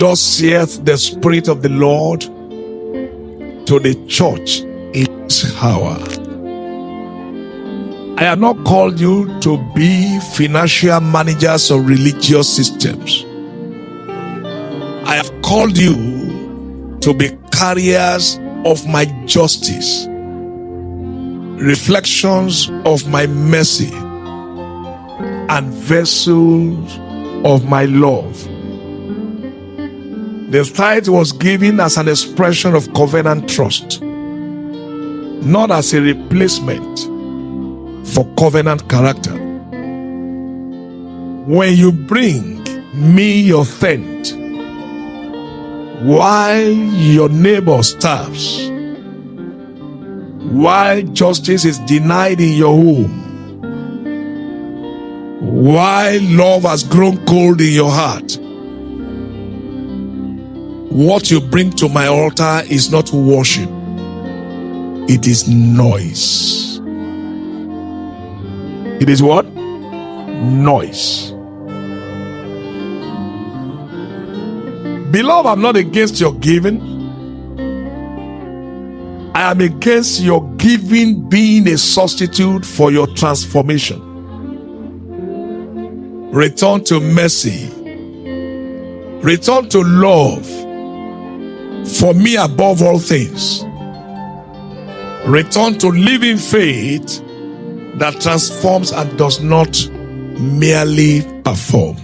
Thus saith the Spirit of the Lord to the church in this hour. I have not called you to be financial managers of religious systems. I have called you to be carriers of my justice, reflections of my mercy, and vessels of my love. The tithe was given as an expression of covenant trust, not as a replacement for covenant character. When you bring me your tenth, while your neighbor starves, while justice is denied in your home, while love has grown cold in your heart, what you bring to my altar is not worship, it is noise. It is what? Noise. Beloved, I'm not against your giving. I am against your giving being a substitute for your transformation. Return to mercy. Return to love for me above all things. Return to living faith that transforms and does not merely perform.